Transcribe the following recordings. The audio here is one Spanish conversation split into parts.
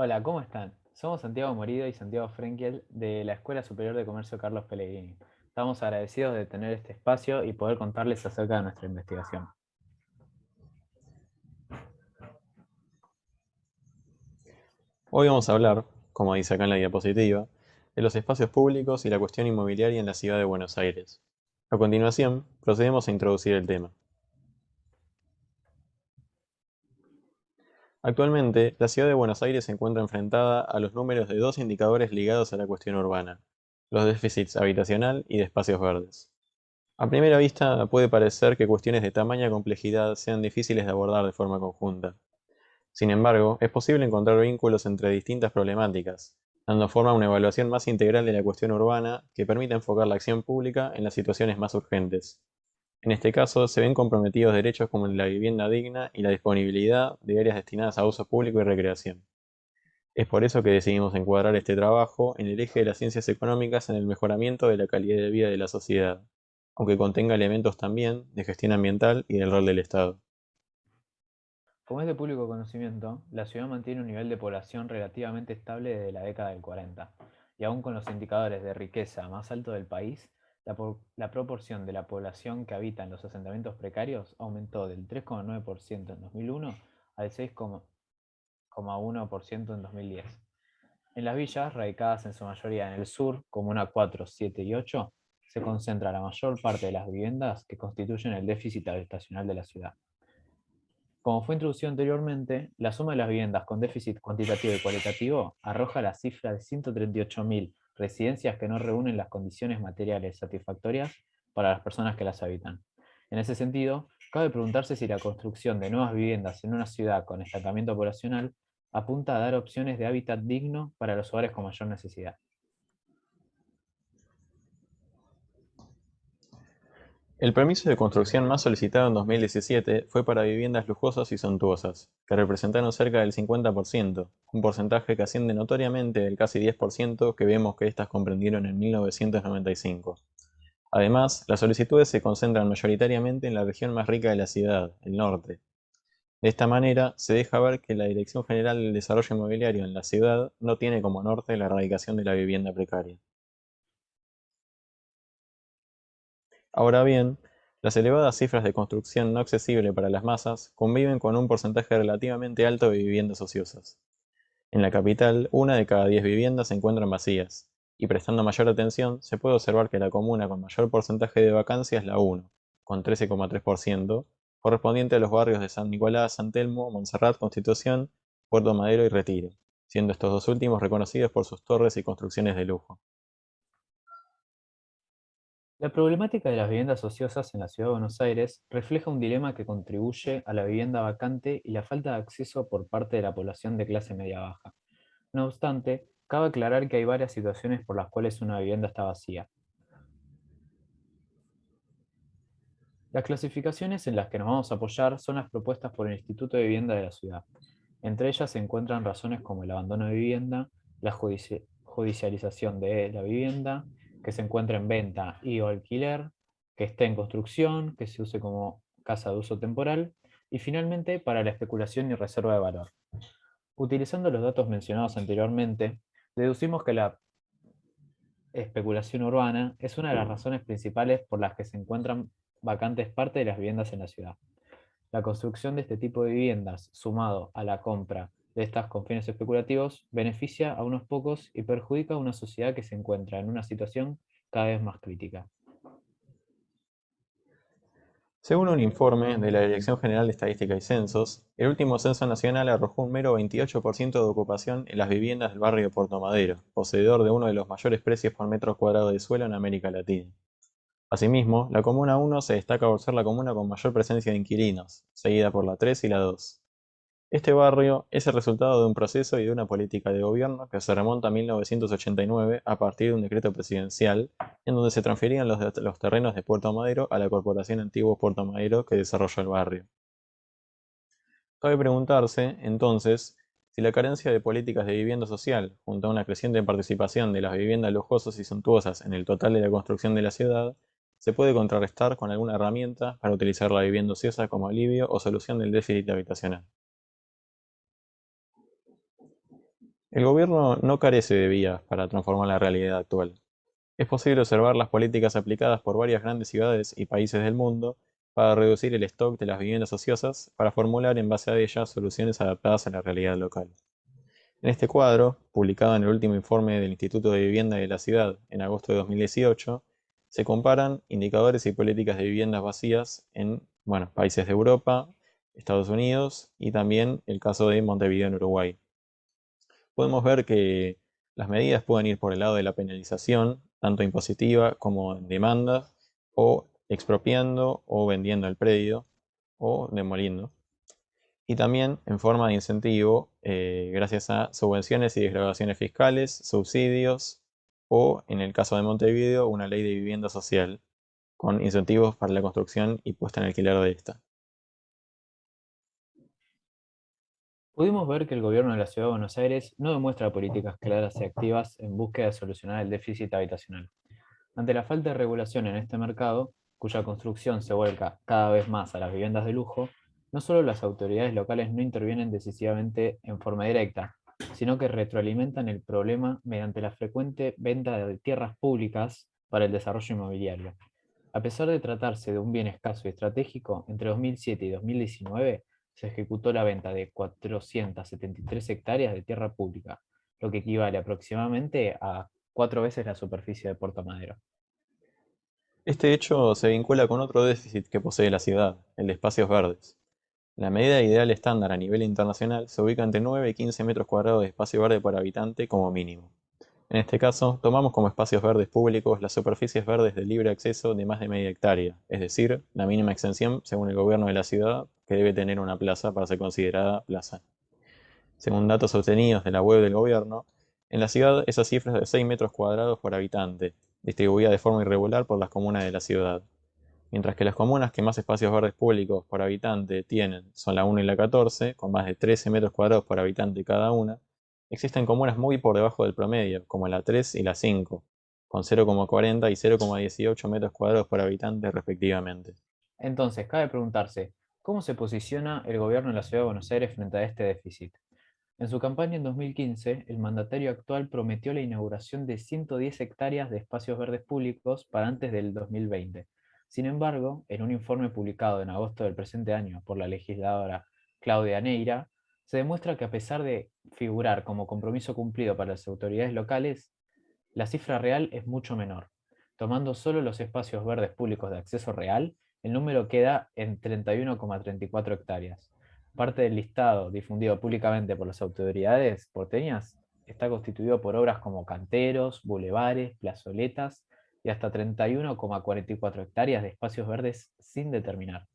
Hola, ¿cómo están? Somos Santiago Morido y Santiago Frenkel de la Escuela Superior de Comercio Carlos Pellegrini. Estamos agradecidos de tener este espacio y poder contarles acerca de nuestra investigación. Hoy vamos a hablar, como dice acá en la diapositiva, de los espacios públicos y la cuestión inmobiliaria en la ciudad de Buenos Aires. A continuación, procedemos a introducir el tema. Actualmente, la ciudad de Buenos Aires se encuentra enfrentada a los números de dos indicadores ligados a la cuestión urbana, los déficits habitacional y de espacios verdes. A primera vista puede parecer que cuestiones de tamaña complejidad sean difíciles de abordar de forma conjunta. Sin embargo, es posible encontrar vínculos entre distintas problemáticas, dando forma a una evaluación más integral de la cuestión urbana que permita enfocar la acción pública en las situaciones más urgentes. En este caso, se ven comprometidos derechos como la vivienda digna y la disponibilidad de áreas destinadas a uso público y recreación. Es por eso que decidimos encuadrar este trabajo en el eje de las ciencias económicas en el mejoramiento de la calidad de vida de la sociedad, aunque contenga elementos también de gestión ambiental y del rol del Estado. Como es de público conocimiento, la ciudad mantiene un nivel de población relativamente estable desde la década del 40, y aún con los indicadores de riqueza más altos del país, la proporción de la población que habita en los asentamientos precarios aumentó del 3,9% en 2001 al 6,1% en 2010. En las villas, radicadas en su mayoría en el sur, Comuna 4, 7 y 8, se concentra la mayor parte de las viviendas que constituyen el déficit habitacional de la ciudad. Como fue introducido anteriormente, la suma de las viviendas con déficit cuantitativo y cualitativo arroja la cifra de 138.000 residencias que no reúnen las condiciones materiales satisfactorias para las personas que las habitan. En ese sentido, cabe preguntarse si la construcción de nuevas viviendas en una ciudad con estancamiento poblacional apunta a dar opciones de hábitat digno para los hogares con mayor necesidad. El permiso de construcción más solicitado en 2017 fue para viviendas lujosas y suntuosas, que representaron cerca del 50%, un porcentaje que asciende notoriamente del casi 10% que vemos que éstas comprendieron en 1995. Además, las solicitudes se concentran mayoritariamente en la región más rica de la ciudad, el norte. De esta manera, se deja ver que la Dirección General del Desarrollo Inmobiliario en la ciudad no tiene como norte la erradicación de la vivienda precaria. Ahora bien, las elevadas cifras de construcción no accesible para las masas conviven con un porcentaje relativamente alto de viviendas ociosas. En la capital, una de cada 10 viviendas se encuentran vacías, y prestando mayor atención, se puede observar que la comuna con mayor porcentaje de vacancia es la 1, con 13,3%, correspondiente a los barrios de San Nicolás, San Telmo, Montserrat, Constitución, Puerto Madero y Retiro, siendo estos dos últimos reconocidos por sus torres y construcciones de lujo. La problemática de las viviendas ociosas en la ciudad de Buenos Aires refleja un dilema que contribuye a la vivienda vacante y la falta de acceso por parte de la población de clase media-baja. No obstante, cabe aclarar que hay varias situaciones por las cuales una vivienda está vacía. Las clasificaciones en las que nos vamos a apoyar son las propuestas por el Instituto de Vivienda de la ciudad. Entre ellas se encuentran razones como el abandono de vivienda, la judicialización de la vivienda, que se encuentra en venta y o alquiler, que esté en construcción, que se use como casa de uso temporal, y finalmente para la especulación y reserva de valor. Utilizando los datos mencionados anteriormente, deducimos que la especulación urbana es una de las razones principales por las que se encuentran vacantes parte de las viviendas en la ciudad. La construcción de este tipo de viviendas, sumado a la compra de estas con fines especulativos, beneficia a unos pocos y perjudica a una sociedad que se encuentra en una situación cada vez más crítica. Según un informe de la Dirección General de Estadística y Censos, el último censo nacional arrojó un mero 28% de ocupación en las viviendas del barrio de Puerto Madero, poseedor de uno de los mayores precios por metro cuadrado de suelo en América Latina. Asimismo, la Comuna 1 se destaca por ser la comuna con mayor presencia de inquilinos, seguida por la 3 y la 2. Este barrio es el resultado de un proceso y de una política de gobierno que se remonta a 1989 a partir de un decreto presidencial en donde se transferían los terrenos de Puerto Madero a la Corporación Antiguo Puerto Madero que desarrolló el barrio. Cabe preguntarse, entonces, si la carencia de políticas de vivienda social, junto a una creciente participación de las viviendas lujosas y suntuosas en el total de la construcción de la ciudad, se puede contrarrestar con alguna herramienta para utilizar la vivienda ociosa como alivio o solución del déficit habitacional. El gobierno no carece de vías para transformar la realidad actual. Es posible observar las políticas aplicadas por varias grandes ciudades y países del mundo para reducir el stock de las viviendas ociosas para formular en base a ellas soluciones adaptadas a la realidad local. En este cuadro, publicado en el último informe del Instituto de Vivienda de la Ciudad en agosto de 2018, se comparan indicadores y políticas de viviendas vacías en países de Europa, Estados Unidos y también el caso de Montevideo en Uruguay. Podemos ver que las medidas pueden ir por el lado de la penalización, tanto impositiva como en demanda, o expropiando o vendiendo el predio, o demoliendo. Y también en forma de incentivo, gracias a subvenciones y desgravaciones fiscales, subsidios, o en el caso de Montevideo, una ley de vivienda social, con incentivos para la construcción y puesta en alquiler de esta. Pudimos ver que el gobierno de la Ciudad de Buenos Aires no demuestra políticas claras y activas en búsqueda de solucionar el déficit habitacional. Ante la falta de regulación en este mercado, cuya construcción se vuelca cada vez más a las viviendas de lujo, no solo las autoridades locales no intervienen decisivamente en forma directa, sino que retroalimentan el problema mediante la frecuente venta de tierras públicas para el desarrollo inmobiliario. A pesar de tratarse de un bien escaso y estratégico, entre 2007 y 2019 se ejecutó la venta de 473 hectáreas de tierra pública, lo que equivale aproximadamente a 4 veces la superficie de Puerto Madero. Este hecho se vincula con otro déficit que posee la ciudad, el de espacios verdes. La medida ideal estándar a nivel internacional se ubica entre 9 y 15 metros cuadrados de espacio verde por habitante como mínimo. En este caso, tomamos como espacios verdes públicos las superficies verdes de libre acceso de más de media hectárea, es decir, la mínima extensión según el gobierno de la ciudad que debe tener una plaza para ser considerada plaza. Según datos obtenidos de la web del gobierno, en la ciudad esa cifra es de 6 metros cuadrados por habitante, distribuida de forma irregular por las comunas de la ciudad. Mientras que las comunas que más espacios verdes públicos por habitante tienen son la 1 y la 14, con más de 13 metros cuadrados por habitante cada una, existen comunas muy por debajo del promedio, como la 3 y la 5, con 0,40 y 0,18 metros cuadrados por habitante respectivamente. Entonces, cabe preguntarse, ¿cómo se posiciona el gobierno de la Ciudad de Buenos Aires frente a este déficit? En su campaña en 2015, el mandatario actual prometió la inauguración de 110 hectáreas de espacios verdes públicos para antes del 2020. Sin embargo, en un informe publicado en agosto del presente año por la legisladora Claudia Neira, se demuestra que a pesar de figurar como compromiso cumplido para las autoridades locales, la cifra real es mucho menor. Tomando solo los espacios verdes públicos de acceso real, el número queda en 31,34 hectáreas. Parte del listado difundido públicamente por las autoridades porteñas está constituido por obras como canteros, bulevares, plazoletas y hasta 31,44 hectáreas de espacios verdes sin determinar.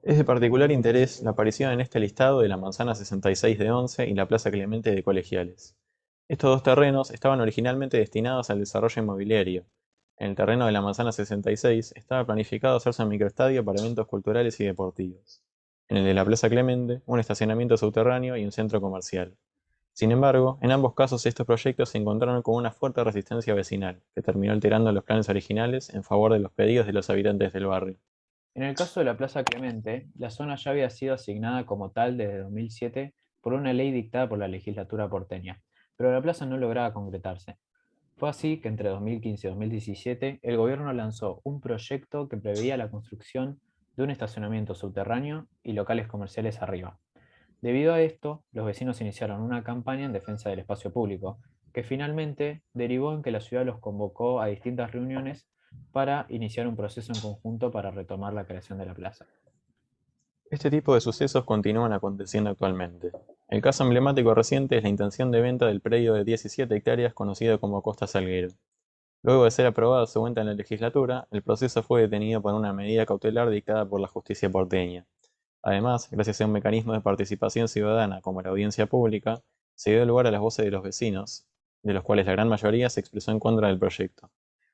Es de particular interés la aparición en este listado de la manzana 66 de Once y la Plaza Clemente de Colegiales. Estos dos terrenos estaban originalmente destinados al desarrollo inmobiliario. En el terreno de la manzana 66 estaba planificado hacerse un microestadio para eventos culturales y deportivos. En el de la Plaza Clemente, un estacionamiento subterráneo y un centro comercial. Sin embargo, en ambos casos estos proyectos se encontraron con una fuerte resistencia vecinal, que terminó alterando los planes originales en favor de los pedidos de los habitantes del barrio. En el caso de la Plaza Clemente, la zona ya había sido asignada como tal desde 2007 por una ley dictada por la legislatura porteña, pero la plaza no lograba concretarse. Fue así que entre 2015 y 2017 el gobierno lanzó un proyecto que preveía la construcción de un estacionamiento subterráneo y locales comerciales arriba. Debido a esto, los vecinos iniciaron una campaña en defensa del espacio público, que finalmente derivó en que la ciudad los convocó a distintas reuniones para iniciar un proceso en conjunto para retomar la creación de la plaza. Este tipo de sucesos continúan aconteciendo actualmente. El caso emblemático reciente es la intención de venta del predio de 17 hectáreas conocido como Costa Salguero. Luego de ser aprobada su venta en la legislatura, el proceso fue detenido por una medida cautelar dictada por la justicia porteña. Además, gracias a un mecanismo de participación ciudadana como la audiencia pública, se dio lugar a las voces de los vecinos, de los cuales la gran mayoría se expresó en contra del proyecto.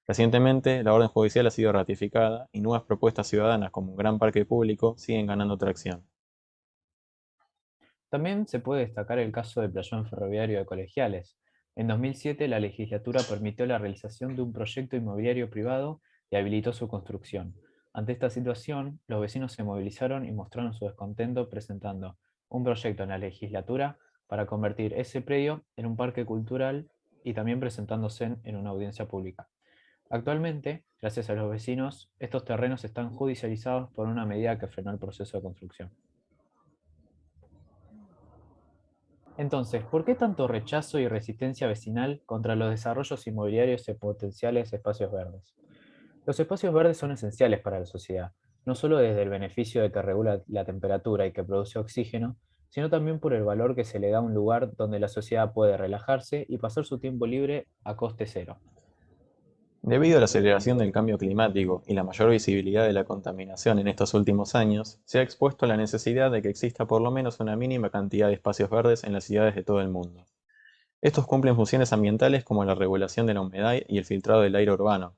Recientemente, la orden judicial ha sido ratificada y nuevas propuestas ciudadanas como un gran parque público siguen ganando tracción. También se puede destacar el caso del playón ferroviario de Colegiales. En 2007 la legislatura permitió la realización de un proyecto inmobiliario privado y habilitó su construcción. Ante esta situación, los vecinos se movilizaron y mostraron su descontento presentando un proyecto en la legislatura para convertir ese predio en un parque cultural y también presentándose en una audiencia pública. Actualmente, gracias a los vecinos, estos terrenos están judicializados por una medida que frenó el proceso de construcción. Entonces, ¿por qué tanto rechazo y resistencia vecinal contra los desarrollos inmobiliarios en potenciales espacios verdes? Los espacios verdes son esenciales para la sociedad, no solo desde el beneficio de que regula la temperatura y que produce oxígeno, sino también por el valor que se le da a un lugar donde la sociedad puede relajarse y pasar su tiempo libre a coste cero. Debido a la aceleración del cambio climático y la mayor visibilidad de la contaminación en estos últimos años, se ha expuesto la necesidad de que exista por lo menos una mínima cantidad de espacios verdes en las ciudades de todo el mundo. Estos cumplen funciones ambientales como la regulación de la humedad y el filtrado del aire urbano.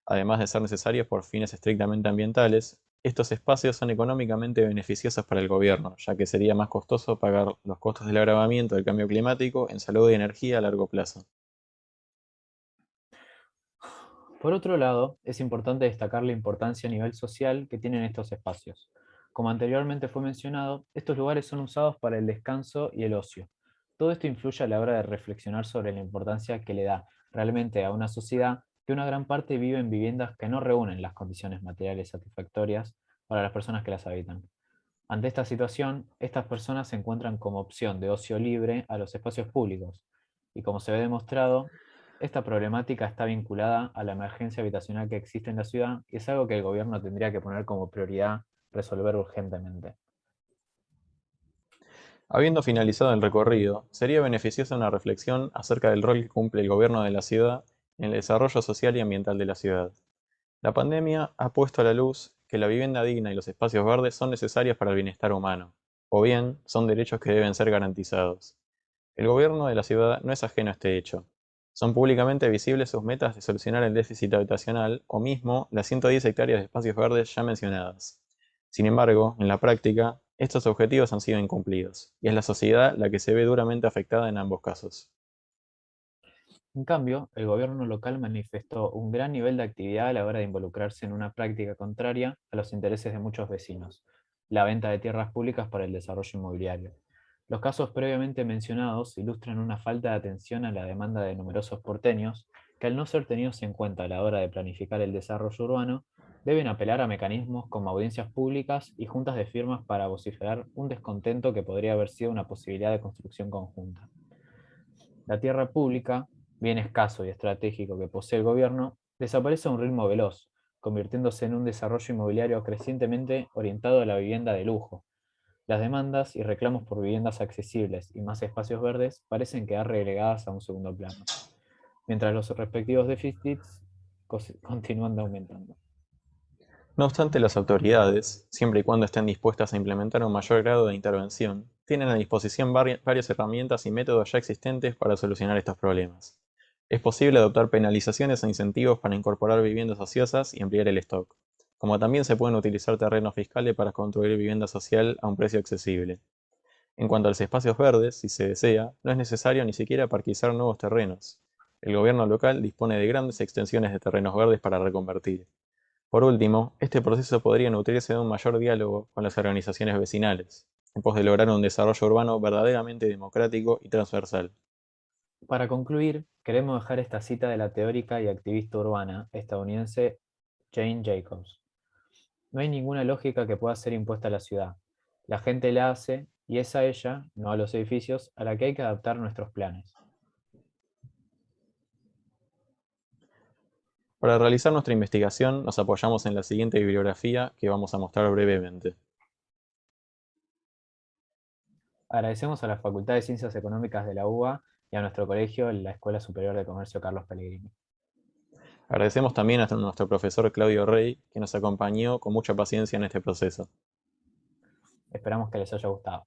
Además de ser necesarios por fines estrictamente ambientales, estos espacios son económicamente beneficiosos para el gobierno, ya que sería más costoso pagar los costos del agravamiento del cambio climático en salud y energía a largo plazo. Por otro lado, es importante destacar la importancia a nivel social que tienen estos espacios. Como anteriormente fue mencionado, estos lugares son usados para el descanso y el ocio. Todo esto influye a la hora de reflexionar sobre la importancia que le da realmente a una sociedad que una gran parte vive en viviendas que no reúnen las condiciones materiales satisfactorias para las personas que las habitan. Ante esta situación, estas personas se encuentran como opción de ocio libre a los espacios públicos, y como se ve demostrado, esta problemática está vinculada a la emergencia habitacional que existe en la ciudad y es algo que el gobierno tendría que poner como prioridad resolver urgentemente. Habiendo finalizado el recorrido, sería beneficiosa una reflexión acerca del rol que cumple el gobierno de la ciudad en el desarrollo social y ambiental de la ciudad. La pandemia ha puesto a la luz que la vivienda digna y los espacios verdes son necesarios para el bienestar humano, o bien son derechos que deben ser garantizados. El gobierno de la ciudad no es ajeno a este hecho. Son públicamente visibles sus metas de solucionar el déficit habitacional o mismo las 110 hectáreas de espacios verdes ya mencionadas. Sin embargo, en la práctica, estos objetivos han sido incumplidos, y es la sociedad la que se ve duramente afectada en ambos casos. En cambio, el gobierno local manifestó un gran nivel de actividad a la hora de involucrarse en una práctica contraria a los intereses de muchos vecinos, la venta de tierras públicas para el desarrollo inmobiliario. Los casos previamente mencionados ilustran una falta de atención a la demanda de numerosos porteños que, al no ser tenidos en cuenta a la hora de planificar el desarrollo urbano, deben apelar a mecanismos como audiencias públicas y juntas de firmas para vociferar un descontento que podría haber sido una posibilidad de construcción conjunta. La tierra pública, bien escaso y estratégico que posee el gobierno, desaparece a un ritmo veloz, convirtiéndose en un desarrollo inmobiliario crecientemente orientado a la vivienda de lujo. Las demandas y reclamos por viviendas accesibles y más espacios verdes parecen quedar relegadas a un segundo plano, mientras los respectivos déficits continúan aumentando. No obstante, las autoridades, siempre y cuando estén dispuestas a implementar un mayor grado de intervención, tienen a disposición varias herramientas y métodos ya existentes para solucionar estos problemas. Es posible adoptar penalizaciones e incentivos para incorporar viviendas ociosas y ampliar el stock, como también se pueden utilizar terrenos fiscales para construir vivienda social a un precio accesible. En cuanto a los espacios verdes, si se desea, no es necesario ni siquiera parquizar nuevos terrenos. El gobierno local dispone de grandes extensiones de terrenos verdes para reconvertir. Por último, este proceso podría nutrirse de un mayor diálogo con las organizaciones vecinales, en pos de lograr un desarrollo urbano verdaderamente democrático y transversal. Para concluir, queremos dejar esta cita de la teórica y activista urbana estadounidense Jane Jacobs. No hay ninguna lógica que pueda ser impuesta a la ciudad. La gente la hace y es a ella, no a los edificios, a la que hay que adaptar nuestros planes. Para realizar nuestra investigación nos apoyamos en la siguiente bibliografía que vamos a mostrar brevemente. Agradecemos a la Facultad de Ciencias Económicas de la UBA y a nuestro colegio, la Escuela Superior de Comercio Carlos Pellegrini. Agradecemos también a nuestro profesor Claudio Rey, que nos acompañó con mucha paciencia en este proceso. Esperamos que les haya gustado.